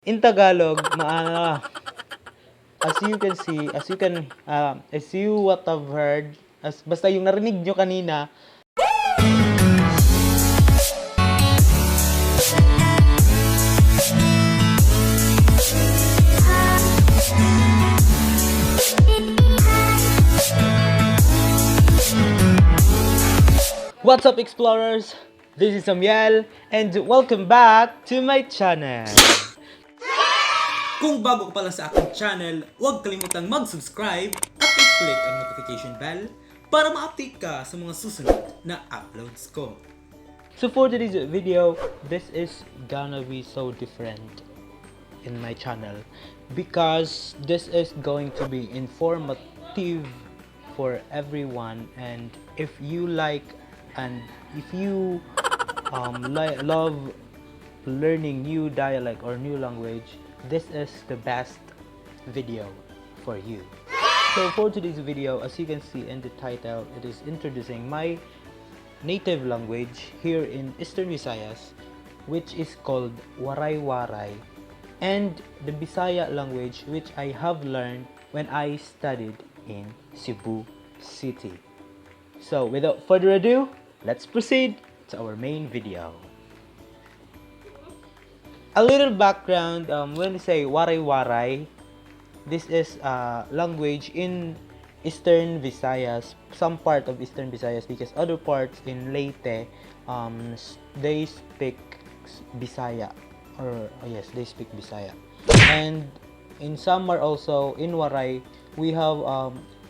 In Tagalog, as you what have heard, basta yung narinig nyo kanina. What's up, explorers? This is Amiel, and welcome back to my channel. Kung bago ka pala sa aking channel, huwag kalimutang mag-subscribe at i-click ang notification bell para ma-update ka sa mga susunod na uploads ko. So for today's video, this is gonna be so different in my channel because this is going to be informative for everyone, and if you like and if you love learning new dialect or new language, this is the best video for you. So for today's video, as you can see in the title, it is introducing my native language here in Eastern Visayas, which is called Waray-Waray, and the Bisaya language which I have learned when I studied in Cebu City. So without further ado, let's proceed to our main video. A little background, when we say Waray-Waray, this is a language in Eastern Visayas, some part of Eastern Visayas, because other parts in Leyte, they speak Bisaya, or yes, they speak Bisaya. And in some are also in Waray, we have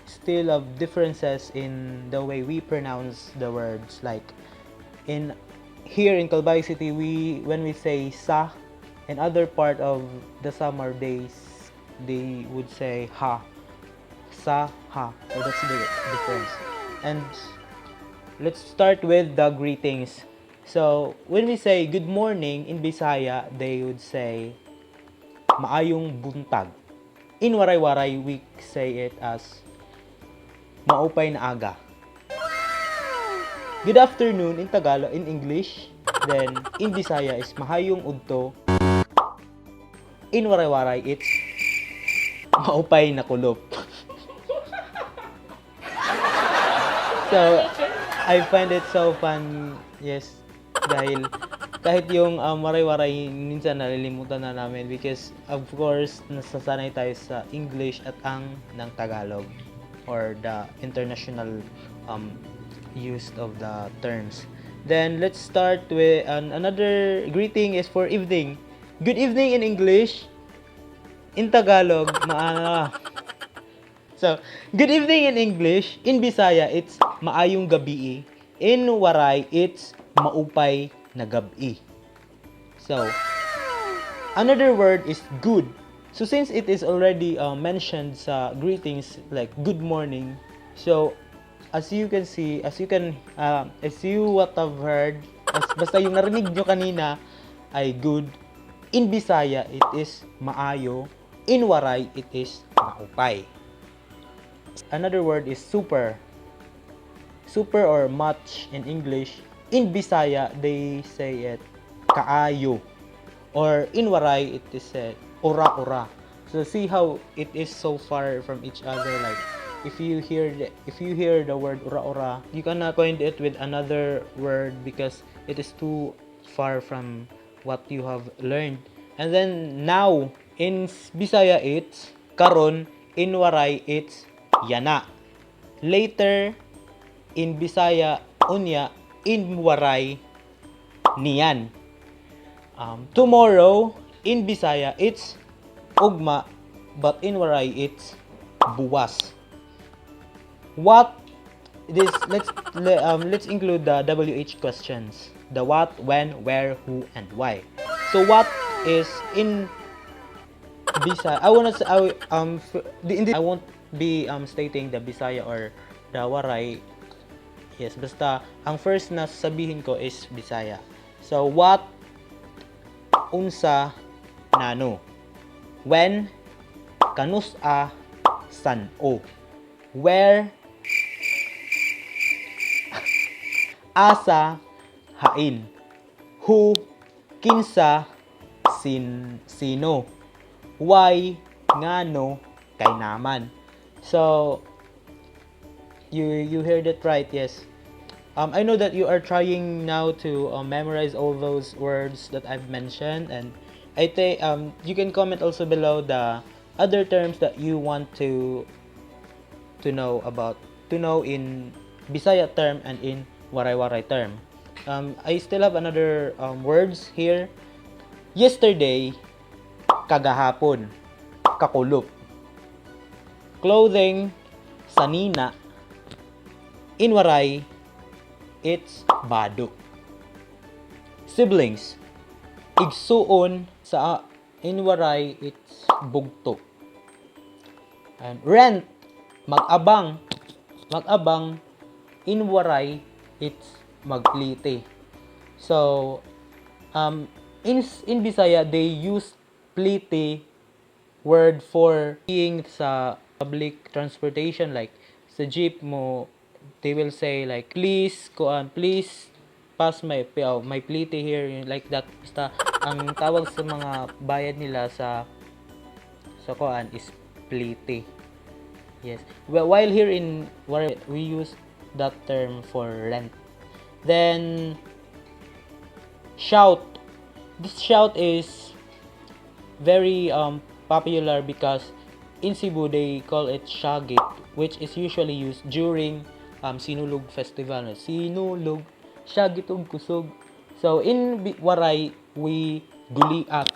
still have differences in the way we pronounce the words. Like in here in Calbayog City, when we say sa, in other part of the summer days, they would say ha, sa, ha. So that's the difference. And let's start with the greetings. So when we say good morning in Bisaya, they would say maayong buntag. In Waray-Waray, we say it as maupay na aga. Good afternoon in Tagalog, in English. Then in Bisaya is mahayong udto. In Waray-Waray, it's maupay na kulop. So, I find it so fun, yes, dahil kahit yung Waray-Waray minsan nalilimutan na namin because of course nasasanay tayo sa English at ang ng Tagalog or the international use of the terms. Then let's start with another greeting is for evening. Good evening in English. In Tagalog, So, good evening in English. In Bisaya, it's maayong gabi. In Waray, it's maupay na gabi. So, another word is good. So, since it is already mentioned sa greetings like good morning, so as you what have heard, basta yung narinig nyo kanina ay good. In Bisaya, it is maayo. In Waray, it is maupay. Another word is super. Super or much in English. In Bisaya, they say it kaayo. Or in Waray, it is said ora-ora. So see how it is so far from each other. Like if you hear the word ora-ora, you cannot coin it with another word because it is too far from what you have learned. And then now in Bisaya it's karon, in Waray it's yana. Later in Bisaya unya, in Waray niyan. Tomorrow in Bisaya it's ugma, but in Waray it's buwas. What this let's include the WH questions. The what, when, where, who, and why. So what is in Bisaya? I won't be stating the Bisaya or the Waray. Yes, basta ang first na sabihin ko is Bisaya. So what, unsa, nano. When, kanus-a, san-o. Where, asa, hain. Who, kinsa, sino. Why, ngano, kay naman. So, you heard it right, yes. I know that you are trying now to memorize all those words that I've mentioned, and I think you can comment also below the other terms that you want to know about, to know in Bisaya term and in Waray-Waray term. I still have another words here. Yesterday, kagahapon, kakulop. Clothing, sanina. In Waray, it's baduk. Siblings, igsuon. Sa in Waray, it's bugtok. And rent, mag-abang. Mag-abang, in Waray, it's magplite. So, in Bisaya, they use plite word for being sa public transportation, like sa jeep mo, they will say like, please pass my plite here, like that. Basta ang tawag sa mga bayad nila sa kuan is plite. Yes. Well, while here in Waray, we use that term for rent. Then shout. This shout is very popular because in Cebu they call it shagit, which is usually used during Sinulog festival. Sinulog, shagit ug kusog. So in Waray, we guliat.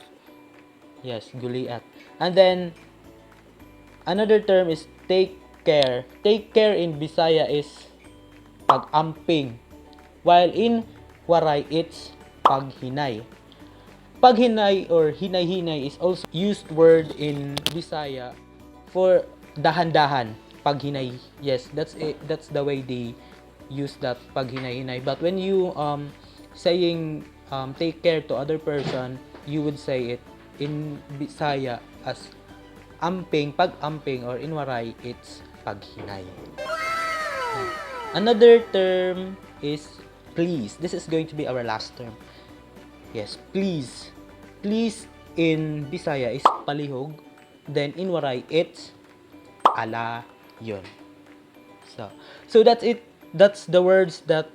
Yes, guliat. And then another term is take care. Take care in Bisaya is pag-amping. While in Waray, it's paghinay. Paghinay or hinay-hinay is also used word in Bisaya for dahan-dahan. Paghinay. Yes, that's it. That's the way they use that paghinay-hinay. But when you saying take care to other person, you would say it in Bisaya as amping, pag-amping, or in Waray, it's paghinay. Another term is please. This is going to be our last term. Yes, please. Please in Bisaya is palihog. Then in Waray, it's ala yon. So that's it. That's the words that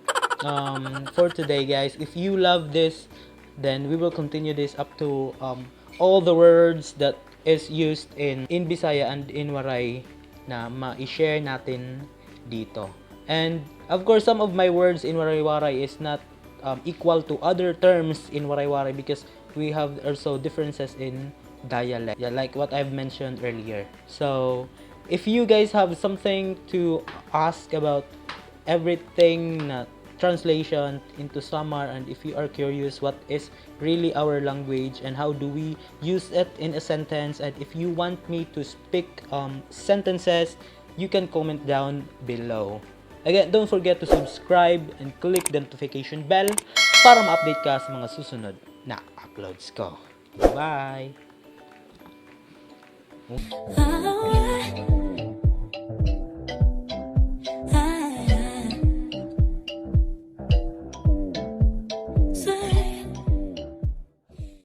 for today, guys. If you love this, then we will continue this up to all the words that is used in Bisaya and in Waray na ma-share natin dito. And of course, some of my words in Waray-Waray is not equal to other terms in Waray-Waray because we have also differences in dialect. Yeah, like what I've mentioned earlier. So, if you guys have something to ask about everything na translation into Samar, and if you are curious what is really our language and how do we use it in a sentence, and if you want me to speak sentences, you can comment down below. Again, don't forget to subscribe and click the notification bell para ma-update ka sa mga susunod na uploads ko. Bye!